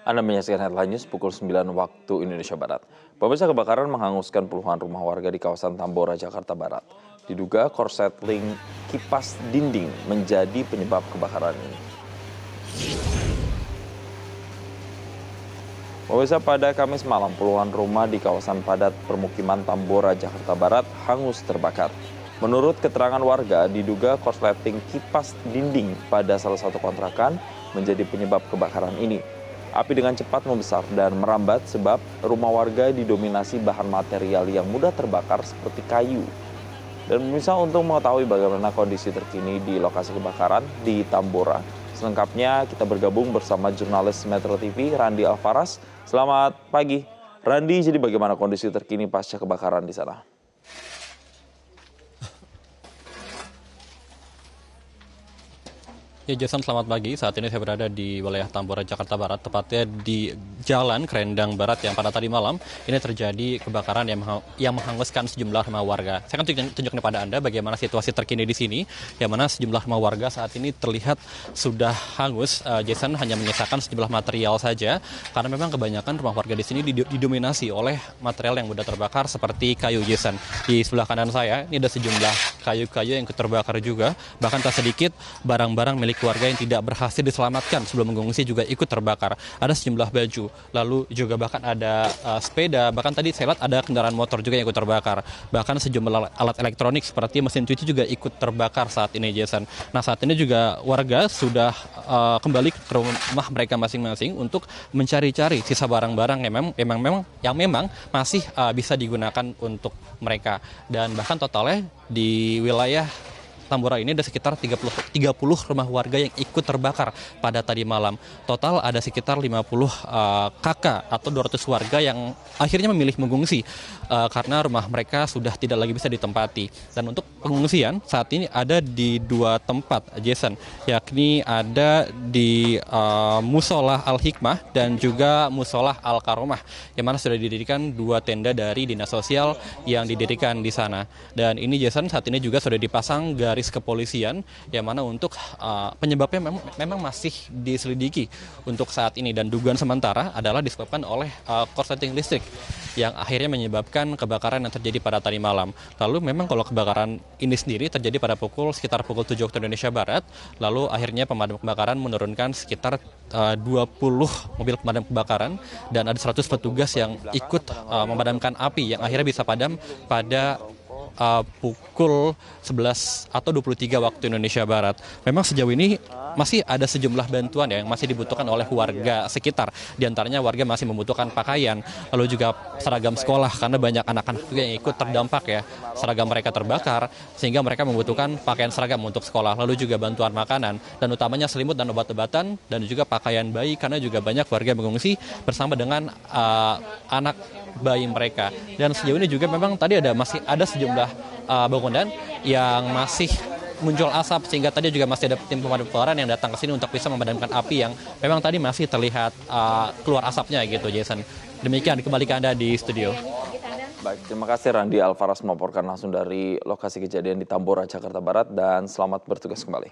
Anda menyaksikan Headline News pukul 9 waktu Indonesia Barat. Pemirsa, kebakaran menghanguskan puluhan rumah warga di kawasan Tambora, Jakarta Barat. Diduga korsleting kipas dinding menjadi penyebab kebakaran ini. Pemirsa, pada Kamis malam puluhan rumah di kawasan padat permukiman Tambora, Jakarta Barat hangus terbakar. Menurut keterangan warga, diduga korsleting kipas dinding pada salah satu kontrakan menjadi penyebab kebakaran ini. Api dengan cepat membesar dan merambat sebab rumah warga didominasi bahan material yang mudah terbakar seperti kayu. Dan pemirsa, untuk mengetahui bagaimana kondisi terkini di lokasi kebakaran di Tambora, selengkapnya kita bergabung bersama jurnalis Metro TV Randi Alfaras. Selamat pagi, Randi. Jadi bagaimana kondisi terkini pasca kebakaran di sana? Ya, Jason, selamat pagi. Saat ini saya berada di wilayah Tambora, Jakarta Barat, tepatnya di Jalan Kerendang Barat yang pada tadi malam ini terjadi kebakaran yang menghanguskan sejumlah rumah warga. Saya akan tunjukkan kepada Anda bagaimana situasi terkini di sini, yang mana sejumlah rumah warga saat ini terlihat sudah hangus. Jason, hanya menyisakan sejumlah material saja, karena memang kebanyakan rumah warga di sini didominasi oleh material yang mudah terbakar seperti kayu. Jason, di sebelah kanan saya ini ada sejumlah kayu-kayu yang terbakar juga, bahkan tak sedikit barang-barang milik warga yang tidak berhasil diselamatkan sebelum mengungsi juga ikut terbakar. Ada sejumlah baju, lalu juga bahkan ada sepeda, bahkan tadi saya lihat ada kendaraan motor juga yang ikut terbakar. Bahkan sejumlah alat elektronik seperti mesin cuci juga ikut terbakar saat ini, Jason. Nah, saat ini juga warga sudah kembali ke rumah mereka masing-masing untuk mencari-cari sisa barang-barang yang memang masih bisa digunakan untuk mereka. Dan bahkan totalnya di wilayah Tambora ini ada sekitar 30 rumah warga yang ikut terbakar pada tadi malam. Total ada sekitar 50 kakak atau 200 warga yang akhirnya memilih mengungsi karena rumah mereka sudah tidak lagi bisa ditempati. Dan untuk pengungsian saat ini ada di dua tempat, Jason, yakni ada di Musolah Al-Hikmah dan juga Musolah Al-Karomah, yang mana sudah didirikan dua tenda dari Dinas Sosial yang didirikan di sana. Dan ini, Jason, saat ini juga sudah dipasang garis kepolisian, yang mana untuk penyebabnya memang masih diselidiki untuk saat ini, dan dugaan sementara adalah disebabkan oleh korsleting listrik yang akhirnya menyebabkan kebakaran yang terjadi pada tadi malam. Lalu memang kalau kebakaran ini sendiri terjadi pada sekitar pukul 7 waktu Indonesia Barat, lalu akhirnya pemadam kebakaran menurunkan sekitar 20 mobil pemadam kebakaran dan ada 100 petugas yang ikut memadamkan api yang akhirnya bisa padam pada pukul 11 atau 23 waktu Indonesia Barat. Memang sejauh ini masih ada sejumlah bantuan yang masih dibutuhkan oleh warga sekitar. Di antaranya warga masih membutuhkan pakaian, lalu juga seragam sekolah, karena banyak anak-anak juga yang ikut terdampak ya. Seragam mereka terbakar, sehingga mereka membutuhkan pakaian seragam untuk sekolah, lalu juga bantuan makanan, dan utamanya selimut dan obat-obatan, dan juga pakaian bayi, karena juga banyak warga mengungsi bersama dengan anak bayi mereka. Dan sejauh ini juga memang tadi masih ada sejumlah bangunan yang masih muncul asap, sehingga tadi juga masih ada tim pemadam kebakaran yang datang ke sini untuk bisa memadamkan api yang memang tadi masih terlihat keluar asapnya gitu, Jason. Demikian, kembali ke Anda di studio. Baik, terima kasih Randi Alfaras melaporkan langsung dari lokasi kejadian di Tambora, Jakarta Barat, dan selamat bertugas kembali.